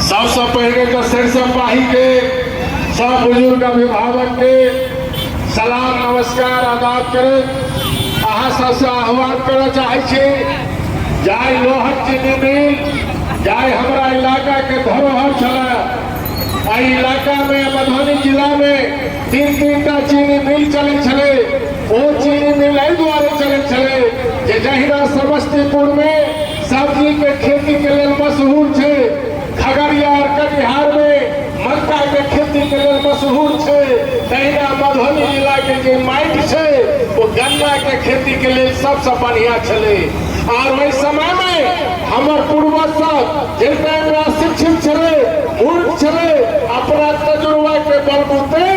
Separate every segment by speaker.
Speaker 1: सबसे पहले तो सिरसपाही के सब बुजुर्ग अभिभावक के सलाम नमस्कार आदाब करे अहाँ सबसे आह्वान करना चाहे छी जाय लोहट चीनी मिल जाय हमारा इलाका के धरोहर छला इलाका में मधुबनी जिला में तीन टा चीनी मिल चले छले वो चीनी मिल एहि द्वारे चले छले जे जहिना समस्तीपुर में सब्जी के खेती के लिए मशहूर है, खगड़िया और कटिहार में मक्का के खेती के लिए मशहूर है, तहिना मधुबनी जिला के जो माटि है वो गन्ना के खेती के लिए सबसे बढ़िया चले। और वही समय में हमारे पूर्वज सब जिनका शिक्षित चले मूर्ख चले अपना तजुर्बा के बलबूते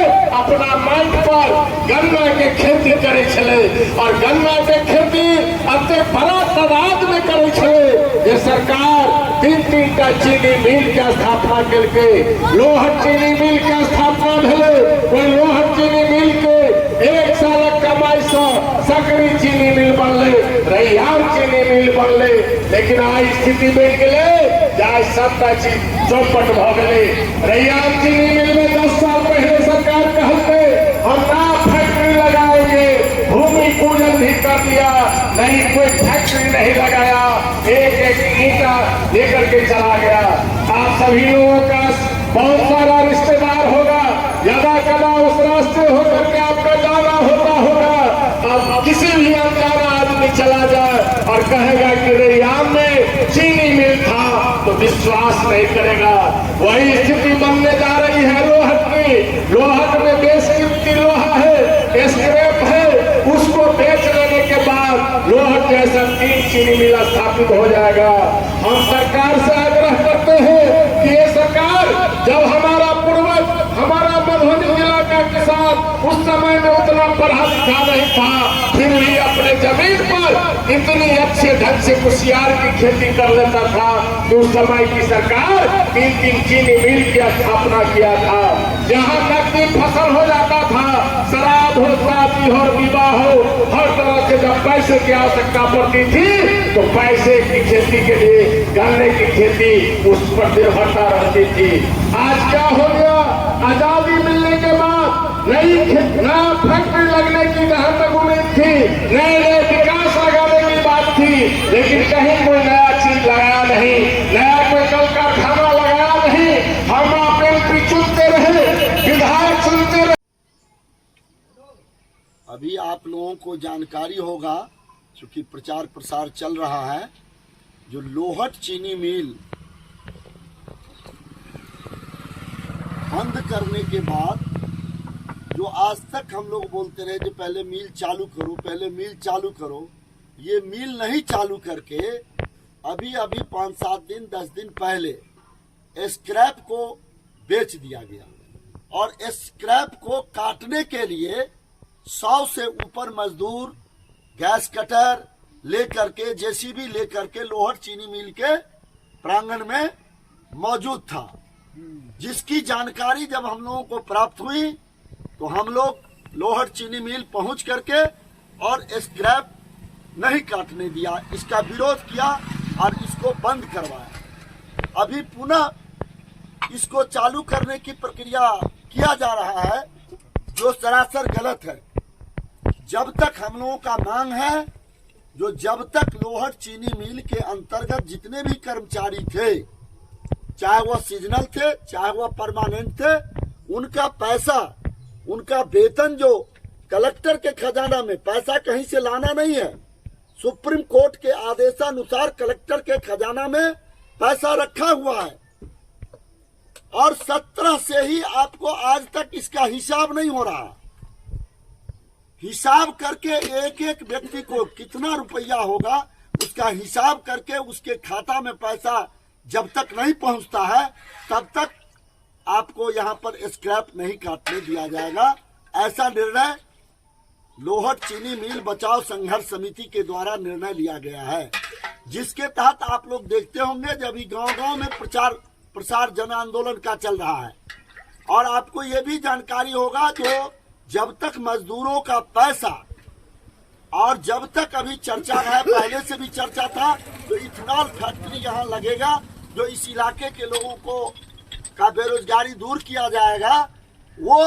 Speaker 1: अपना माइट पर गन्ना के खेती करे चले और गन्ना के खेती अति बड़ा तादाद में करे चले। ये सरकार तीन टा चीनी मिल के स्थापना करके लोहट चीनी मिल के स्थापना भेले कोई लोहट चीनी मिल के एक साल कमाई से सकरी चीनी मिल बनले रैयाम चीनी मिल बनले लेकिन आज स्थिति बन गए जाए सबटा चीज चौपट भ गए। रैयाम चीनी मिल में 10 साल पहले सरकार कहते हम ना फैक्ट्री लगाएंगे, भूमि पूजन भी कर दिया, नहीं कोई फैक्ट्री नहीं लगाया, एक ईंटा लेकर के चला गया। आप सभी लोगों का बहुत सारा रिश्तेदार होगा, ज्यादा कदा उस रास्ते होकर के आपका जाना होगा। अब किसी भी अनजाना आदमी चला जाए और कहेगा कि रैयाम में चीनी मिल था तो विश्वास नहीं करेगा। वही स्थिति बनने जा रही है लोहट की। लोहट में बेशकीमती लोहा है, स्क्रैप है, उसको बेच लेने के बाद लोहट जैसा 3 चीनी मिल स्थापित हो जाएगा। हम सरकार से आग्रह करते हैं कि ये सरकार जब हमारा पूर्वज हमारा मधुबनी जिला का किसान उस समय में उतना पढ़ा लिखा नहीं था फिर भी अपने जमीन पर इतनी अच्छे ढंग से कुशियार की खेती कर लेता था कि उस समय की सरकार 3 चीनी मिल की स्थापना किया था। जहाँ नकदी फसल हो जाता था, श्राद्ध हो, शादी हो, विवाह हो, हर तरह से जब पैसे की आवश्यकता पड़ती थी तो पैसे की खेती के लिए गन्ने की खेती उस पर निर्भरता रहती थी। आज क्या हो गया, आजादी मिलने के बाद नया फैक्ट्री लगने की जहाँ तक उम्मीद थी, नए विकास लगाने की बात थी, लेकिन कहीं कोई नया चीज लगाया नहीं, नया कोई कल कारखाना लगाया नहीं। हम अपने चुनते रहे, विधायक चुनते रहे।
Speaker 2: अभी आप लोगों को जानकारी होगा क्योंकि प्रचार प्रसार चल रहा है, जो लोहट चीनी मिल बंद करने के बाद जो आज तक हम लोग बोलते रहे जो पहले मिल चालू करो, पहले मिल चालू करो, ये मिल नहीं चालू करके अभी 5-7 दिन 10 दिन पहले स्क्रैप को बेच दिया गया और स्क्रैप को काटने के लिए 100 से ऊपर मजदूर गैस कटर लेकर के जेसीबी लेकर के लोहट चीनी मिल के प्रांगण में मौजूद था, जिसकी जानकारी जब हम लोगों को प्राप्त हुई तो हम लोग लोहट चीनी मिल पहुंच करके और स्क्रैप नहीं काटने दिया, इसका विरोध किया और इसको बंद करवाया। अभी पुनः इसको चालू करने की प्रक्रिया किया जा रहा है जो सरासर गलत है। जब तक हम लोगों का मांग है जो जब तक लोहट चीनी मिल के अंतर्गत जितने भी कर्मचारी थे, चाहे वह सीजनल थे चाहे वह परमानेंट थे, उनका पैसा उनका वेतन जो कलेक्टर के खजाना में, पैसा कहीं से लाना नहीं है, सुप्रीम कोर्ट के आदेशानुसार कलेक्टर के खजाना में पैसा रखा हुआ है और 17 से ही आपको आज तक इसका हिसाब नहीं हो रहा। हिसाब करके एक व्यक्ति को कितना रुपया होगा उसका हिसाब करके उसके खाता में पैसा जब तक नहीं पहुंचता है तब तक आपको यहां पर स्क्रैप नहीं काटने दिया जाएगा। ऐसा निर्णय लोहट चीनी मिल बचाव संघर्ष समिति के द्वारा निर्णय लिया गया है, जिसके तहत आप लोग देखते होंगे जब भी गांव-गांव में प्रचार प्रसार जन आंदोलन का चल रहा है। और आपको ये भी जानकारी होगा जो जब तक मजदूरों का पैसा और जब तक अभी चर्चा है, पहले से भी चर्चा था तो इथेनॉल फैक्ट्री यहाँ लगेगा जो इस इलाके के लोगों को का बेरोजगारी दूर किया जाएगा, वो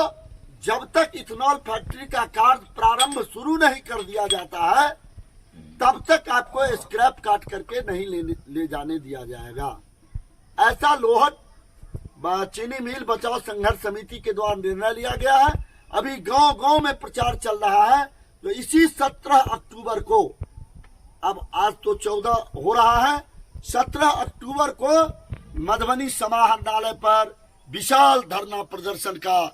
Speaker 2: जब तक इथेनॉल फैक्ट्री का कार्य प्रारंभ शुरू नहीं कर दिया जाता है तब तक आपको स्क्रैप काट करके नहीं ले जाने दिया जाएगा। ऐसा लोहट चीनी मिल बचाओ संघर्ष समिति के द्वारा निर्णय लिया गया है। अभी गांव गांव में प्रचार चल रहा है। तो इसी 17 अक्टूबर को, अब आज तो 14 हो रहा है, 17 अक्टूबर को मधुबनी समाहरणालय पर विशाल धरना प्रदर्शन का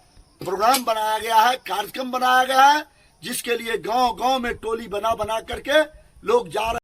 Speaker 2: प्रोग्राम बनाया गया है, कार्यक्रम बनाया गया है, जिसके लिए गांव गांव में टोली बना बना करके लोग जा रहे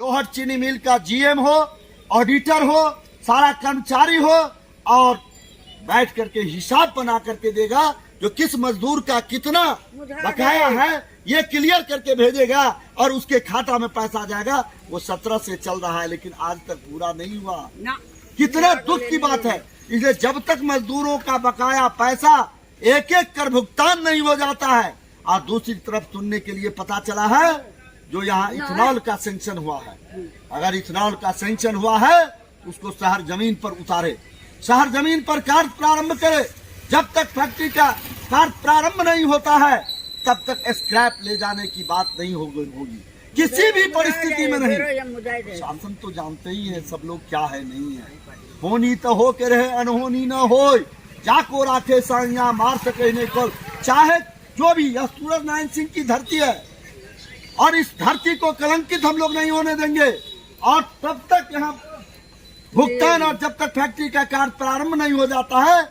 Speaker 2: लोहट चीनी मिल का जीएम हो, ऑडिटर हो, सारा कर्मचारी हो और बैठ करके हिसाब बना करके देगा, जो किस मजदूर का कितना बकाया है ये क्लियर करके भेजेगा और उसके खाता में पैसा जाएगा। वो 17 से चल रहा है लेकिन आज तक पूरा नहीं हुआ। कितना दुख की बात है। इसलिए जब तक मजदूरों का बकाया पैसा एक एक कर भुगतान नहीं हो जाता है। और दूसरी तरफ सुनने के लिए पता चला है जो यहाँ इथेनॉल का सैंक्शन हुआ है, अगर इथेनॉल का सैंक्शन हुआ है उसको शहर जमीन पर उतारे, शहर जमीन पर कार्य प्रारंभ करे। जब तक फैक्ट्री का कार्य प्रारंभ नहीं होता है तब तक स्क्रैप ले जाने की बात नहीं होगी किसी भी परिस्थिति में नहीं। शासन तो जानते ही है सब लोग क्या है नहीं है। होनी तो हो के रहे अनहोनी न हो, जाको राखे साइया मार सके नहीं को। चाहे जो भी, यह सूरज नारायण सिंह की धरती है और इस धरती को कलंकित हम लोग नहीं होने देंगे। और तब तक यहाँ भुगतान और जब तक फैक्ट्री का कार्य प्रारंभ नहीं हो जाता है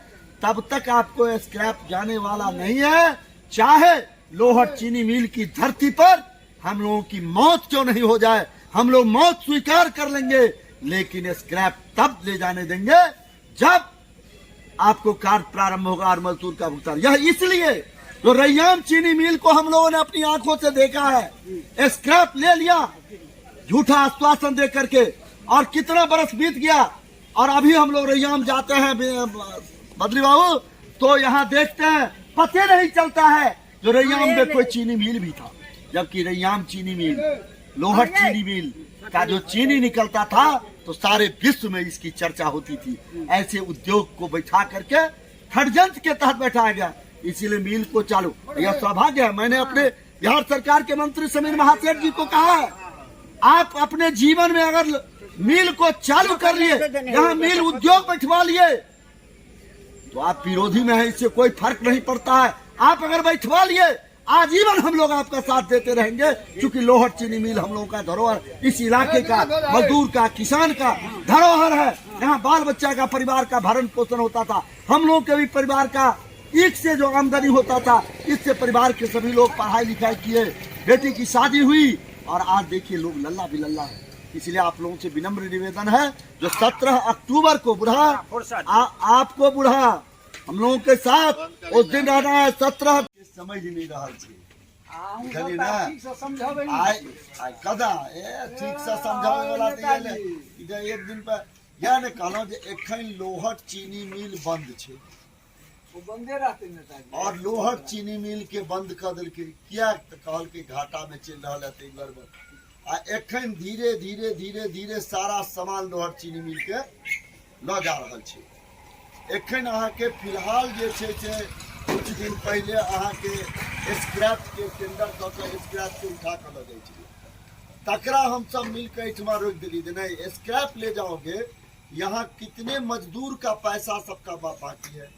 Speaker 2: तब तक आपको स्क्रैप जाने वाला नहीं है। चाहे लोहट चीनी मिल की धरती पर हम लोगों की मौत क्यों नहीं हो जाए, हम लोग मौत स्वीकार कर लेंगे, लेकिन स्क्रैप तब ले जाने देंगे जब आपको कार्य प्रारंभ होगा और मजदूर का भुगतान। यह इसलिए तो रैयाम चीनी मिल को हम लोगों ने अपनी आंखों से देखा है, स्क्रैप ले लिया झूठा आश्वासन दे करके, और कितना बरस बीत गया और अभी हम लोग रैयाम जाते हैं बद्री बाबू तो यहाँ देखते हैं पते नहीं चलता है जो रैयाम में कोई चीनी मिल भी था। जबकि रैयाम चीनी मिल, लोहट चीनी मिल का जो चीनी निकलता था तो सारे विश्व में इसकी चर्चा होती थी। ऐसे उद्योग को बैठा करके षड्यंत्र के तहत बैठाया गया, इसीलिए मिल को चालू। यह सौभाग्य है, मैंने अपने बिहार सरकार के मंत्री समीर महासेठ जी को कहा है, आप अपने जीवन में अगर मिल को चालू कर लिए, यहाँ मिल उद्योग बैठवा लिए तो आप विरोधी में है, इससे कोई फर्क नहीं पड़ता है। आप अगर बैठवा लिए आजीवन हम लोग आपका साथ देते रहेंगे, क्योंकि लोहट चीनी मिल हम लोगों का धरोहर, इस इलाके का मजदूर का, किसान का धरोहर है। यहाँ बाल बच्चा का, परिवार का भरण पोषण होता था, हम लोग के भी परिवार का ईख से जो आमदनी होता था इससे परिवार के सभी लोग पढ़ाई लिखाई किए, बेटी की शादी हुई और आज देखिए लोग लल्ला भी लल्ला है। इसलिए आप लोगों से विनम्र निवेदन है, जो 17 अक्टूबर को बुढ़ा आपको बुढ़ा हम लोगों के साथ उस दिन रहना है। 17 समझ ही नहीं रहा कदा ठीक से समझावे वाला एक दिन पर यह ने कहलो जे एखन लोहट चीनी मिल बंद छे,
Speaker 3: बंदे रहते नेताजी,
Speaker 2: और लोहट चीनी मिल के बंद कर दिल के किया कहल के घाटा में चल रहा है गड़बड़। आ एखन धीरे धीरे धीरे धीरे सारा सामान लोहट चीनी मिल के ल जा रहा है। एखन अहाँ के फिलहाल जे छे से कुछ दिन पहले अहाँ के स्क्रैप के टेंडर क के स्क्रैप के उठा कर ल जाय छे, तकरा हम सब मिल के इठमा रोक दिली जे नहीं स्क्रैप ले जाओगे। यहाँ कितने मजदूर का पैसा सबका बाकी है,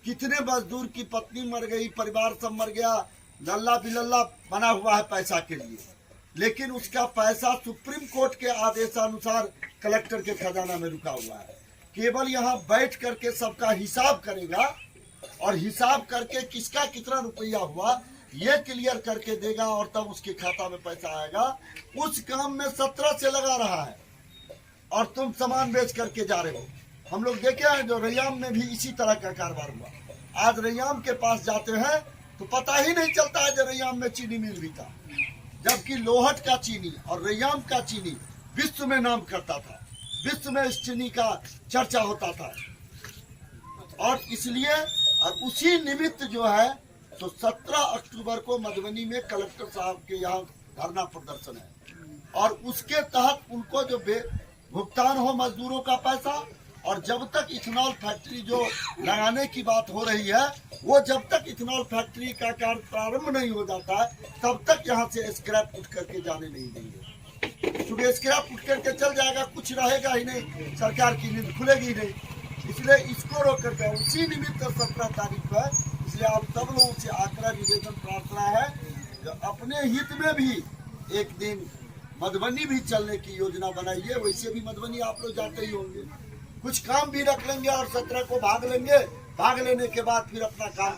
Speaker 2: कितने मजदूर की पत्नी मर गई, परिवार सब मर गया, लल्ला बिलल्ला बना हुआ है पैसा के लिए, लेकिन उसका पैसा सुप्रीम कोर्ट के आदेशानुसार कलेक्टर के खजाना में रुका हुआ है। केवल यहाँ बैठ करके सबका हिसाब करेगा और हिसाब करके किसका कितना रुपया हुआ ये क्लियर करके देगा और तब उसके खाता में पैसा आएगा। उस काम में 17 से लगा रहा है और तुम सामान बेच करके जा रहे हो। हम लोग देखे हैं जो रैयाम में भी इसी तरह का कारोबार हुआ। आज रैयाम के पास जाते हैं तो पता ही नहीं चलता है जो रैयाम में चीनी मिल भी था, जबकि लोहट का चीनी और रैयाम का चीनी विश्व में नाम करता था, विश्व में इस चीनी का चर्चा होता था। और इसलिए उसी निमित्त जो है तो 17 अक्टूबर को मधुबनी में कलेक्टर साहब के यहाँ धरना प्रदर्शन है और उसके तहत उनको जो भुगतान हो मजदूरों का पैसा, और जब तक इथेनॉल फैक्ट्री जो लगाने की बात हो रही है वो जब तक इथेनॉल फैक्ट्री का कार्य प्रारंभ नहीं हो जाता है तब तक यहाँ से स्क्रैप उठ करके जाने नहीं देंगे। क्योंकि स्क्रैप उठ करके चल जाएगा, कुछ रहेगा ही नहीं, सरकार की नींद खुलेगी ही नहीं। इसलिए इसको रोक करके उसी निमित्त 17 तारीख पर, इसलिए आप सब लोगों से आग्रह निवेदन प्रार्थना है जो अपने हित में भी एक दिन मधुबनी भी चलने की योजना बनाइए। वैसे भी मधुबनी आप लोग जाते ही होंगे, कुछ काम भी रख लेंगे और 17 को भाग लेंगे, भाग लेने के बाद फिर अपना काम